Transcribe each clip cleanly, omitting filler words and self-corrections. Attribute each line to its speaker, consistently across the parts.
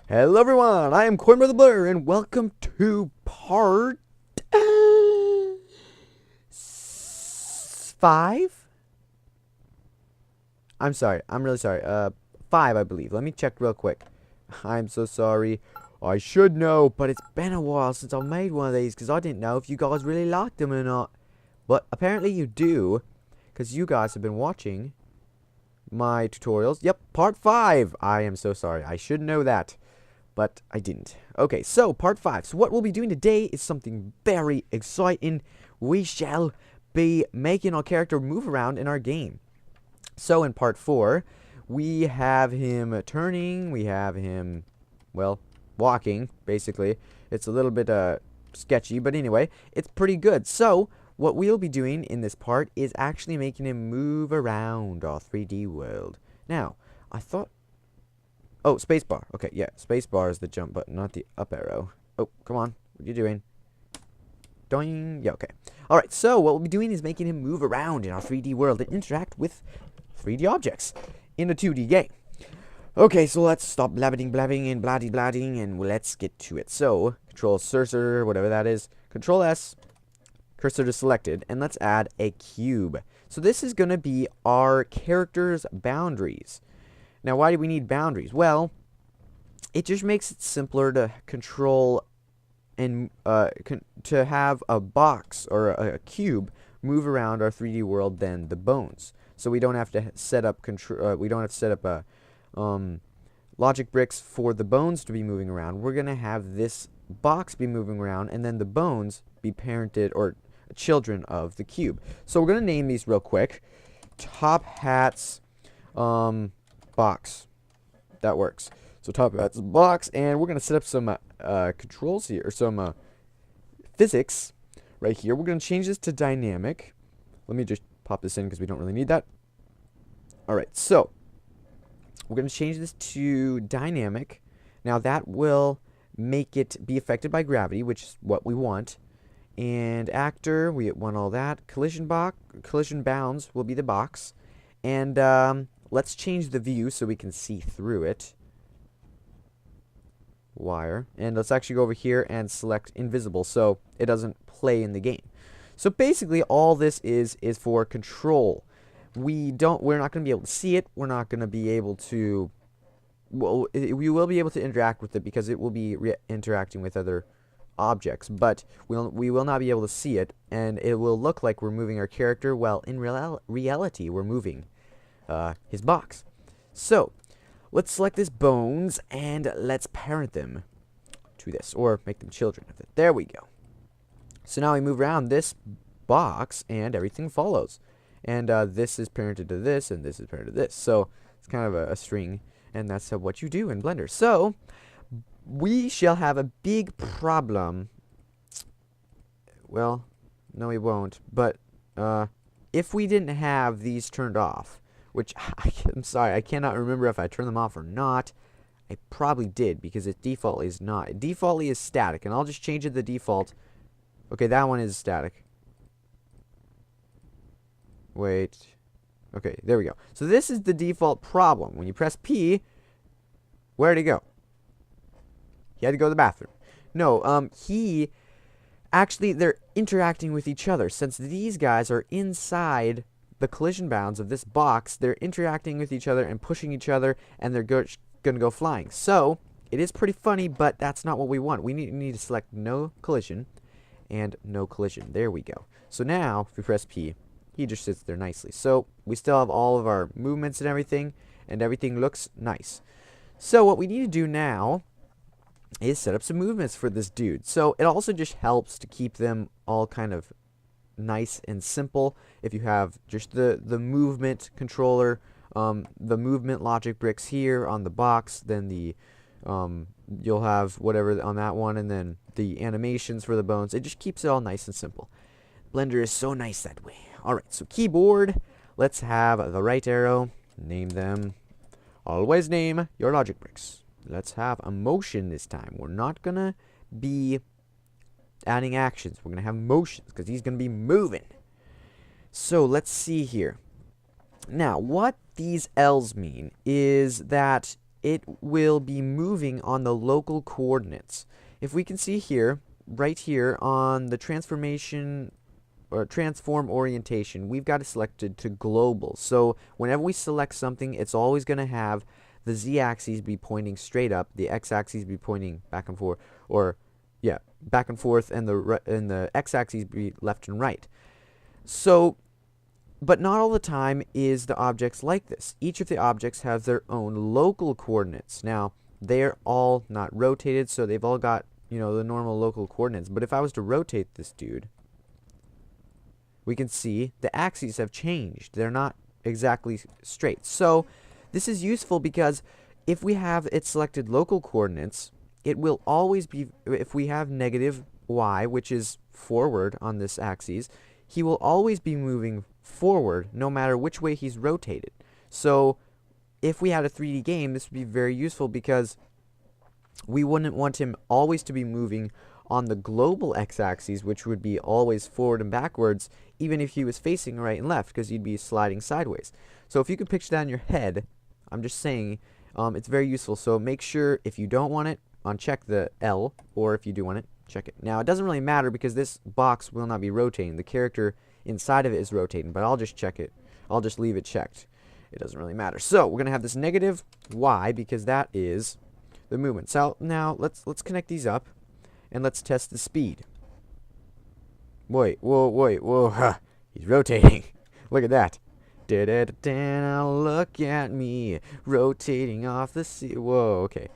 Speaker 1: Hello everyone, I am Brother Blurr, and welcome to part 5? I'm sorry, I'm really sorry, 5 I believe. Let me check real quick. I'm so sorry. I should know, but it's been a while since I made one of these, because I didn't know if you guys really liked them or not. But apparently you do, because you guys have been watching my tutorials. Yep, part 5. I am so sorry, I should know that. But I didn't. Okay, so part 5. So what we'll be doing today is something very exciting. We shall be making our character move around in our game. So in part 4, we have him turning, we have him, well, walking, basically. It's a little bit sketchy, but anyway, it's pretty good. So what we'll be doing in this part is actually making him move around our 3D world. Now, I thought... Oh, spacebar. Okay, yeah, spacebar is the jump button, not the up arrow. Oh, come on. What are you doing? Doing. Yeah, okay. Alright, so what we'll be doing is making him move around in our 3D world and interact with 3D objects in a 2D game. Okay, so let's stop blabbing and bladding and let's get to it. So, control cursor, whatever that is. Control S, cursor to selected, and let's add a cube. So this is going to be our character's boundaries. Now, why do we need boundaries? Well, it just makes it simpler to control and to have a box or a cube move around our 3D world than the bones. So we don't have to set up logic bricks for the bones to be moving around. We're gonna have this box be moving around, and then the bones be parented or children of the cube. So we're gonna name these real quick. Top hats. Box. That works. So top hat's box, and we're gonna set up some controls here, or some physics right here. We're gonna change this to dynamic. Let me just pop this in because we don't really need that. All right, so we're gonna change this to dynamic. Now that will make it be affected by gravity, which is what we want. And actor, we want all that. Collision bounds will be the box, and let's change the view so we can see through it. Wire. And let's actually go over here and select invisible so it doesn't play in the game. So basically all this is for control. We're not going to be able to see it. We're not going to be able to... Well, we will be able to interact with it because it will be interacting with other objects. But we will not be able to see it. And it will look like we're moving our character. Well, in reality, we're moving his box. So let's select this bones and let's parent them to this, or make them children of it. There we go. So now we move around this box and everything follows, and this is parented to this and this is parented to this, so it's kind of a string, and that's what you do in Blender. So we shall have a big problem. Well, no we won't, but if we didn't have these turned off, which, I'm sorry, I cannot remember if I turned them off or not. I probably did, because it defaultly is not. It defaultly is static, and I'll just change it to the default. Okay, that one is static. Wait. Okay, there we go. So this is the default problem. When you press P, where'd he go? He had to go to the bathroom. No, actually, they're interacting with each other. Since these guys are inside the collision bounds of this box, they're interacting with each other and pushing each other, and they're going to go flying. So it is pretty funny, but that's not what we want. We need to select no collision and no collision. There we go. So now if we press P, he just sits there nicely. So we still have all of our movements and everything looks nice. So what we need to do now is set up some movements for this dude. So it also just helps to keep them all kind of nice and simple. If you have just the movement controller, the movement logic bricks here on the box, then you'll have whatever on that one, and then the animations for the bones. It just keeps it all nice and simple. Blender is so nice that way. Alright, so keyboard, let's have the right arrow, name them. Always name your logic bricks. Let's have a motion this time. We're not gonna be adding actions. We're going to have motions because he's going to be moving. So let's see here. Now, what these L's mean is that it will be moving on the local coordinates. If we can see here, right here on the transformation or transform orientation, we've got it selected to global. So whenever we select something, it's always going to have the z-axis be pointing straight up, the x-axis be pointing back and forth, or yeah, back and forth, and the x-axis be left and right. So, but not all the time is the objects like this. Each of the objects have their own local coordinates. Now, they're all not rotated, so they've all got, you know, the normal local coordinates. But if I was to rotate this dude, we can see the axes have changed. They're not exactly straight. So this is useful because if we have it selected local coordinates, it will always be, if we have negative y, which is forward on this axis, he will always be moving forward no matter which way he's rotated. So if we had a 3D game, this would be very useful because we wouldn't want him always to be moving on the global x-axis, which would be always forward and backwards, even if he was facing right and left, because he'd be sliding sideways. So if you could picture that in your head, I'm just saying, it's very useful. So make sure, if you don't want it, uncheck the L, or if you do want it, check it. Now, it doesn't really matter because this box will not be rotating. The character inside of it is rotating, but I'll just check it. I'll just leave it checked. It doesn't really matter. So we're going to have this negative y because that is the movement. So now let's connect these up. And let's test the speed. Wait, whoa, huh. He's rotating. Look at that. Now look at me, rotating off the sea. Whoa, okay.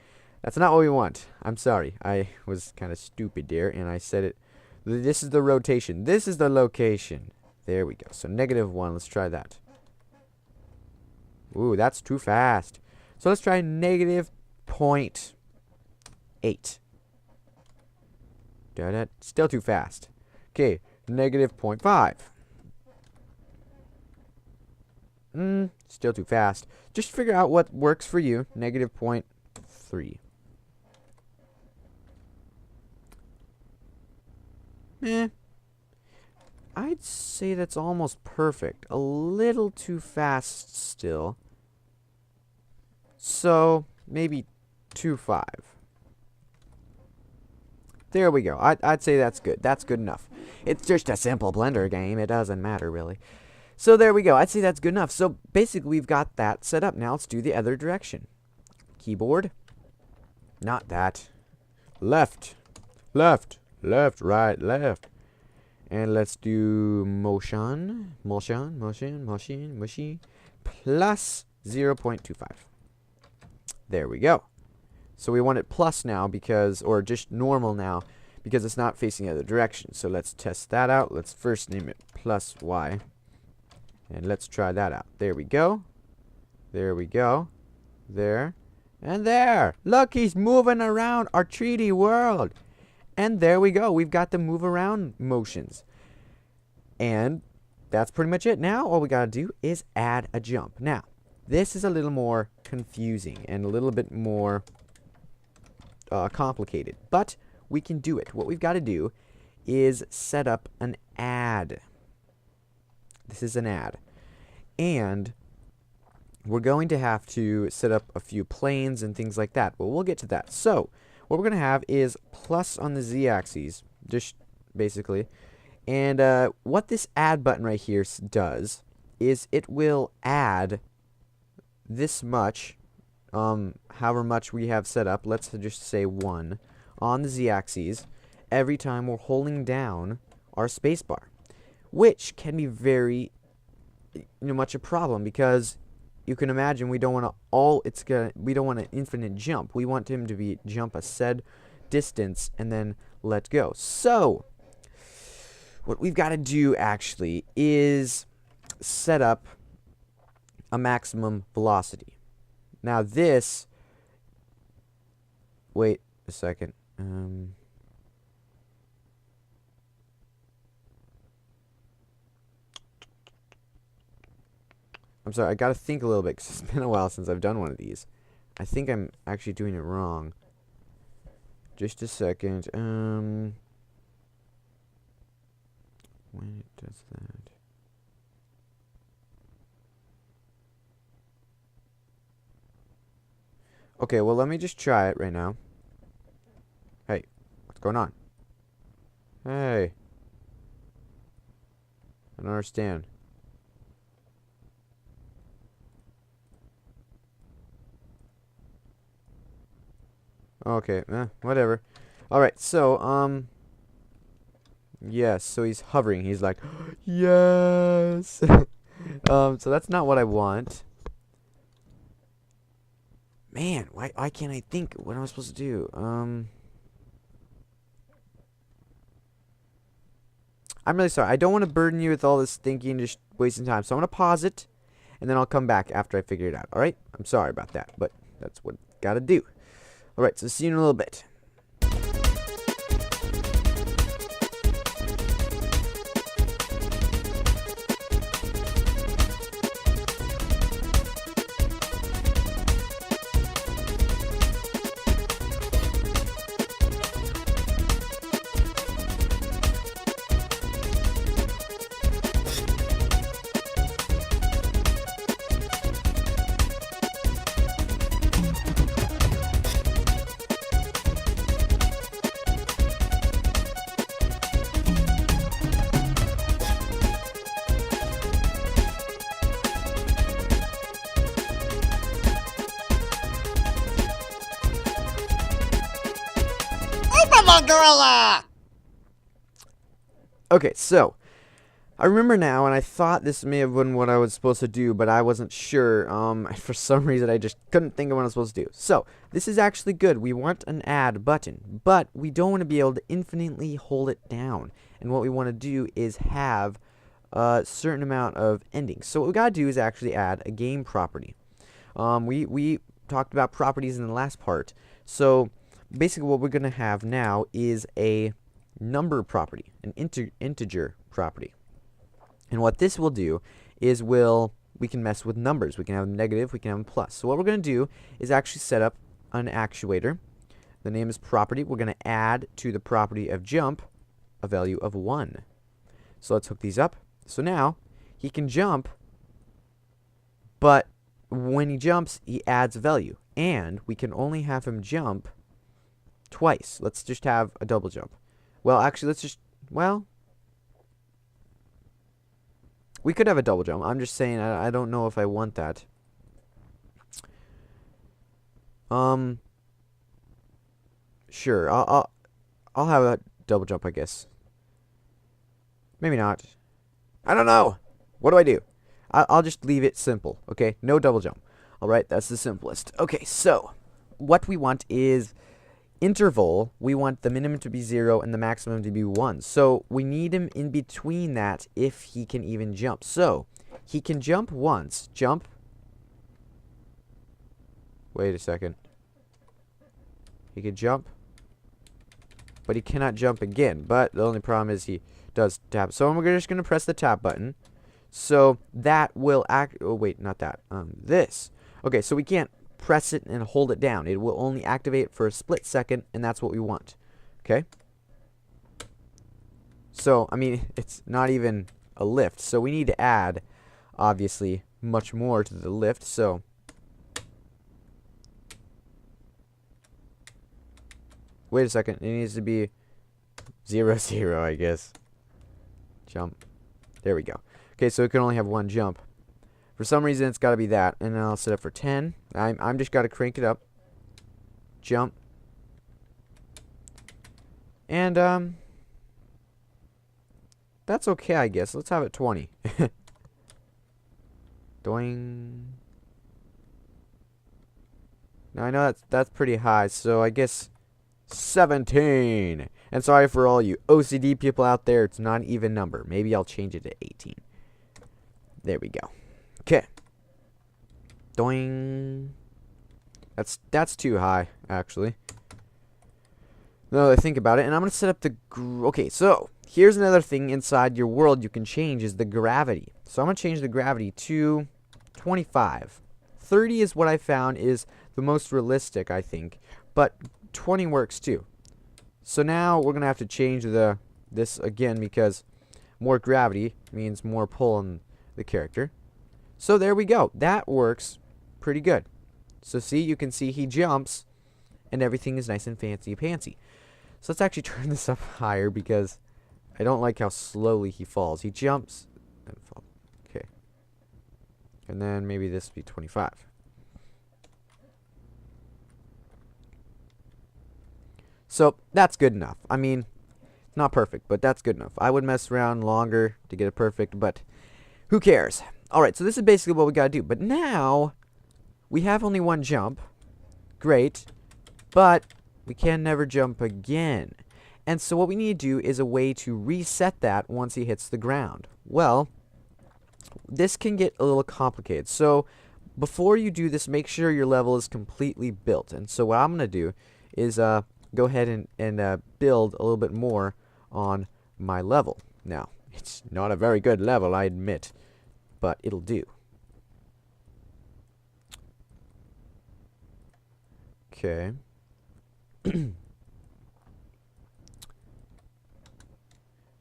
Speaker 1: That's not what we want. I'm sorry. I was kind of stupid there, and I said it. This is the rotation. This is the location. There we go. So -1, let's try that. Ooh, that's too fast. So let's try -0.8. Still too fast. Okay, -0.5. Still too fast. Just figure out what works for you. -0.3. I'd say that's almost perfect. A little too fast still. So, maybe 2.5. There we go. I'd say that's good. That's good enough. It's just a simple Blender game. It doesn't matter, really. So there we go. I'd say that's good enough. So basically, we've got that set up. Now let's do the other direction. Keyboard. Not that. Left. Left. Left. Right. Left. And let's do motion. Plus 0.25. There we go. So we want it plus now because, or just normal now, because it's not facing the other direction. So let's test that out. Let's first name it plus y. And let's try that out. There we go. There we go. There. And there. Look, he's moving around our 3D world. And there we go. We've got the move around motions. And that's pretty much it. Now all we got to do is add a jump. Now, this is a little more confusing and a little bit more complicated, but we can do it. What we've got to do is set up an add. This is an add, and we're going to have to set up a few planes and things like that. Well, we'll get to that. So what we're going to have is plus on the z-axis, just basically, and what this add button right here does is it will add this much, however much we have set up, let's just say 1, on the z-axis every time we're holding down our spacebar, which can be very much a problem because you can imagine we don't want we don't want an infinite jump. We want him to jump a said distance and then let go. So what we've got to do actually is set up a maximum velocity. Now this, wait a second. I'm sorry, I gotta think a little bit because it's been a while since I've done one of these. I think I'm actually doing it wrong. Just a second. When it does that. Okay, well, let me just try it right now. Hey, what's going on? Hey. I don't understand. Okay, whatever. Alright, so, yes, so he's hovering. He's like, yes! So that's not what I want. Man, why can't I think what am I supposed to do? I'm really sorry. I don't want to burden you with all this thinking, just wasting time. So I'm going to pause it, and then I'll come back after I figure it out. Alright? I'm sorry about that, but that's what gotta do. Alright, so see you in a little bit.
Speaker 2: Gorilla!
Speaker 1: Okay, so I remember now, and I thought this may have been what I was supposed to do, but I wasn't sure. For some reason, I just couldn't think of what I was supposed to do. So this is actually good. We want an add button, but we don't want to be able to infinitely hold it down. And what we want to do is have a certain amount of endings. So what we gotta do is actually add a game property. We talked about properties in the last part. So basically what we're going to have now is a number property, an integer property. And what this will do is we can mess with numbers. We can have negative, we can have plus. So what we're going to do is actually set up an actuator. The name is property. We're going to add to the property of jump a value of 1. So let's hook these up. So now he can jump, but when he jumps, he adds a value. And we can only have him jump twice. Let's just have a double jump. Well, actually, let's just, well, we could have a double jump. I'm just saying, I don't know if I want that. Sure, I'll have a double jump, I guess. Maybe not. I don't know. What do I do? I'll just leave it simple, okay? No double jump. Alright, that's the simplest. Okay, so what we want is interval. We want the minimum to be 0 and the maximum to be 1. So we need him in between that if he can even jump. So he can jump once. Jump. Wait a second. He can jump, but he cannot jump again. But the only problem is he does tap. So we're just going to press the tap button. So that will act. Oh, wait, not that. This. Okay, so we can't press it and hold it down. It will only activate for a split second, and that's what we want. Okay? So, I mean, it's not even a lift. So we need to add, obviously, much more to the lift. So wait a second. It needs to be 0, 0, I guess. Jump. There we go. Okay, so it can only have one jump. For some reason, it's got to be that. And then I'll set it for 10. I'm just got to crank it up. Jump. And, that's okay, I guess. Let's have it 20. Doing. Now, I know that's pretty high, so I guess 17. And sorry for all you OCD people out there. It's not an even number. Maybe I'll change it to 18. There we go. Okay. Doing. That's too high, actually. Now that I think about it, and I'm gonna set up the. Okay, so here's another thing inside your world you can change is the gravity. So I'm gonna change the gravity to 25. 30 is what I found is the most realistic, I think, but 20 works too. So now we're gonna have to change this again because more gravity means more pull on the character. So there we go. That works pretty good. So see, you can see he jumps, and everything is nice and fancy-pantsy. So let's actually turn this up higher because I don't like how slowly he falls. He jumps and falls. Okay. And then maybe this would be 25. So that's good enough. I mean, not perfect, but that's good enough. I would mess around longer to get it perfect, but who cares? Alright, so this is basically what we gotta do. But now, we have only one jump. Great. But we can never jump again. And so what we need to do is a way to reset that once he hits the ground. Well, this can get a little complicated. So before you do this, make sure your level is completely built. And so what I'm going to do is go ahead and build a little bit more on my level. Now, it's not a very good level, I admit, but it'll do. Okay.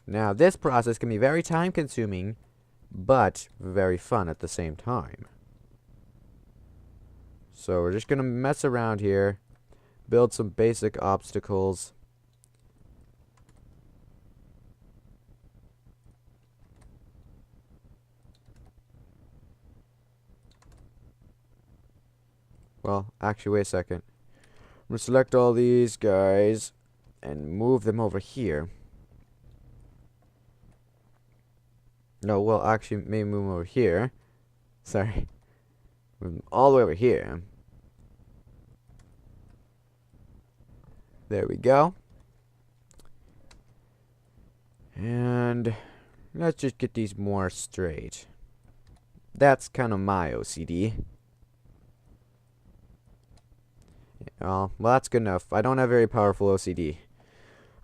Speaker 1: Now, this process can be very time-consuming, but very fun at the same time. So we're just going to mess around here, build some basic obstacles. Well, actually, wait a second. I'm going to select all these guys and move them over here. No, well, actually, maybe move them over here. Sorry. Move them all the way over here. There we go. And let's just get these more straight. That's kind of my OCD. Well, that's good enough. I don't have very powerful OCD.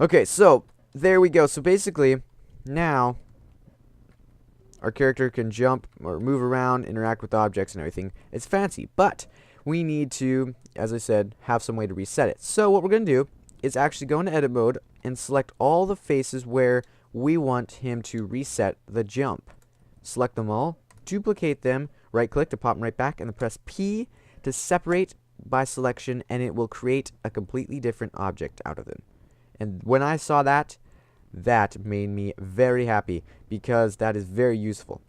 Speaker 1: Okay, so there we go. So basically, now our character can jump or move around, interact with objects and everything. It's fancy, but we need to, as I said, have some way to reset it. So what we're going to do is actually go into edit mode and select all the faces where we want him to reset the jump. Select them all, duplicate them, right click to pop them right back, and then press P to separate by selection, and it will create a completely different object out of them. And when I saw that, that made me very happy because that is very useful.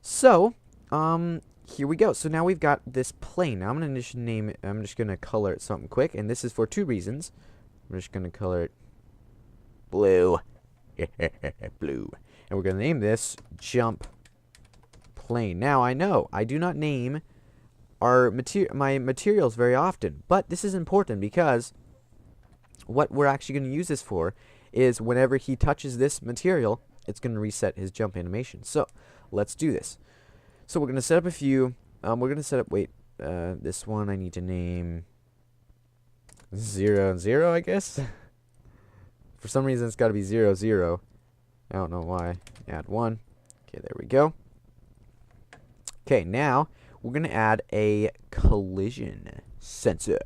Speaker 1: So, here we go. So now we've got this plane. Now I'm going to just name it, I'm just going to color it something quick, and this is for two reasons. I'm just going to color it blue. Blue. And we're going to name this jump plane. Now I know I do not name my materials very often, but this is important because what we're actually going to use this for is whenever he touches this material, it's going to reset his jump animation. So let's do this. So we're going to set up a few. We're going to set up, this one I need to name 0 and 0, I guess. For some reason it's got to be 0, 0. I don't know why. Add 1. Okay, there we go. Okay, now we're going to add a collision sensor.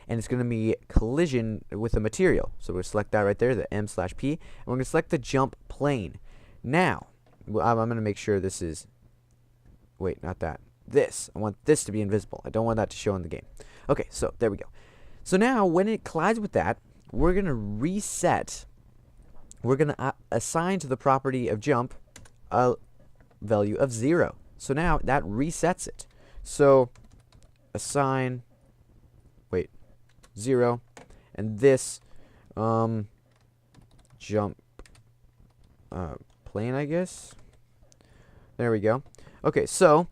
Speaker 1: And it's going to be collision with a material. So we're going to select that right there, the M/P. And we're going to select the jump plane. Now, I'm going to make sure this is... Wait, not that. This. I want this to be invisible. I don't want that to show in the game. Okay, so there we go. So now, when it collides with that, we're going to reset. We're going to assign to the property of jump a value of 0. So now, that resets it. So, assign... 0, and this jump plane, I guess. There we go. Okay, so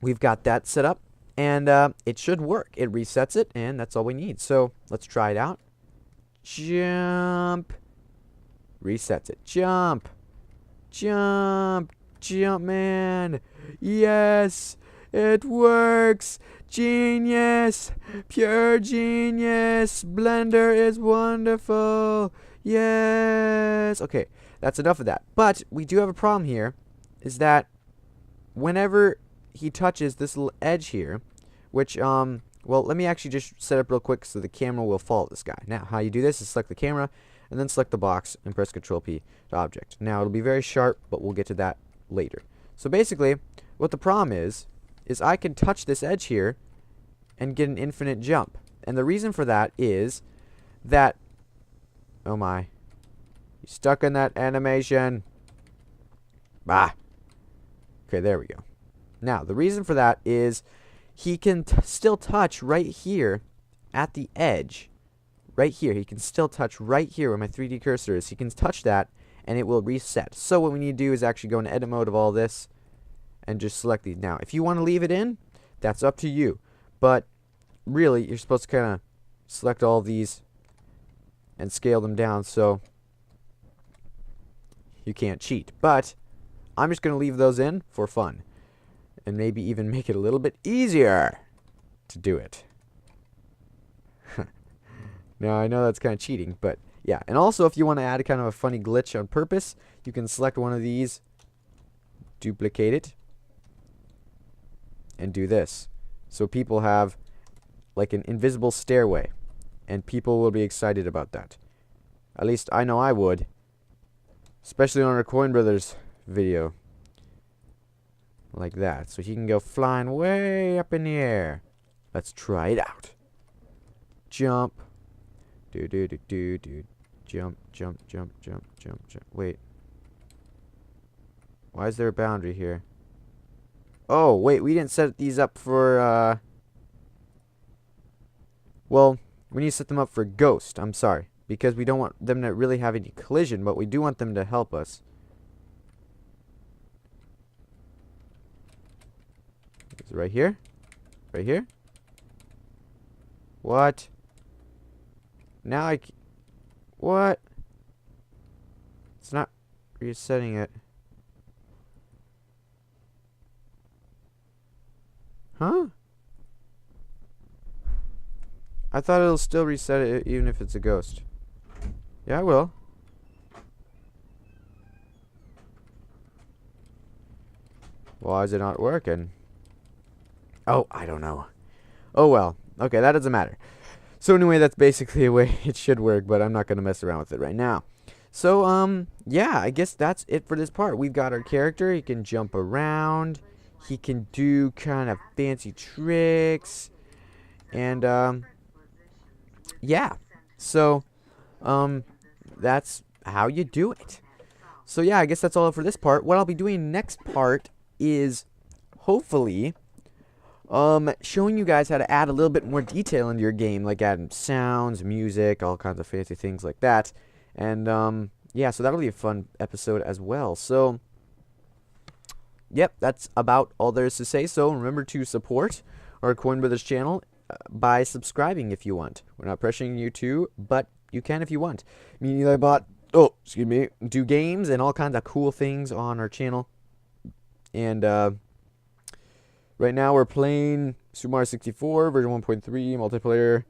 Speaker 1: we've got that set up, and it should work. It resets it, and that's all we need. So let's try it out. Jump. Resets it. Jump. Jump. Jump, man. Yes, it works. Genius! Pure genius! Blender is wonderful! Yes! Okay, that's enough of that. But we do have a problem here, is that whenever he touches this little edge here, which, well, let me actually just set up real quick so the camera will follow this guy. Now, how you do this is select the camera, and then select the box, and press Ctrl-P to object. Now, it'll be very sharp, but we'll get to that later. So basically, what the problem is I can touch this edge here, and get an infinite jump. And the reason for that is that, oh my, he's stuck in that animation. Bah. Okay, there we go. Now, the reason for that is he can still touch right here at the edge. Right here. He can still touch right here where my 3D cursor is. He can touch that, and it will reset. So what we need to do is actually go into edit mode of all this and just select these. Now, if you want to leave it in, that's up to you. But really, you're supposed to kind of select all these and scale them down so you can't cheat. But I'm just going to leave those in for fun. And maybe even make it a little bit easier to do it. Now, I know that's kind of cheating, but yeah. And also, if you want to add a kind of a funny glitch on purpose, you can select one of these, duplicate it, and do this. So people have like an invisible stairway, and people will be excited about that. At least I know I would. Especially on our Coin Brothers video. Like that. So he can go flying way up in the air. Let's try it out. Jump. Do do do do do. Jump, jump, jump, jump, jump, jump. Wait. Why is there a boundary here? Oh, wait, we didn't set these up for, well, we need to set them up for ghost. I'm sorry. Because we don't want them to really have any collision, but we do want them to help us. Is it right here? Right here? What? Now what? It's not resetting it. Huh? I thought it'll still reset it even if it's a ghost. Yeah, I will. Why is it not working? Oh, I don't know. Oh well. Okay, that doesn't matter. So anyway, that's basically the way it should work, but I'm not going to mess around with it right now. So, yeah, I guess that's it for this part. We've got our character. He can jump around. He can do kind of fancy tricks. And, yeah. So, that's how you do it. So, yeah, I guess that's all for this part. What I'll be doing next part is, hopefully, showing you guys how to add a little bit more detail into your game, like adding sounds, music, all kinds of fancy things like that. And, yeah, so that'll be a fun episode as well. So, yep, that's about all there is to say. So, remember to support our Coin Brothers channel by subscribing if you want. We're not pressuring you to, but you can if you want. Meaning I bought, do games and all kinds of cool things on our channel. And, right now we're playing Super Mario 64 version 1.3 multiplayer,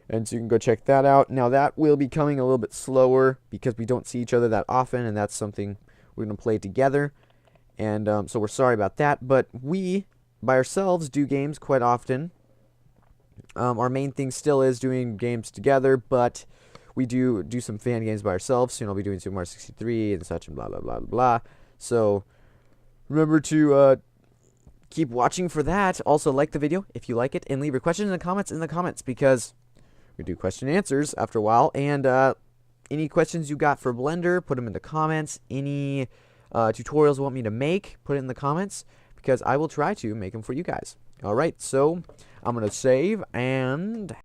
Speaker 1: and so you can go check that out. Now that will be coming a little bit slower because we don't see each other that often, and that's something we're going to play together. And so we're sorry about that, but we, by ourselves, do games quite often. Our main thing still is doing games together, but we do some fan games by ourselves. Soon I'll be doing Super Mario 63 and such and blah, blah, blah, blah, blah. So remember to keep watching for that. Also, like the video if you like it, and leave your questions in the comments because we do question and answers after a while. And any questions you got for Blender, put them in the comments. Any tutorials you want me to make, put it in the comments because I will try to make them for you guys. Alright, so I'm going to save and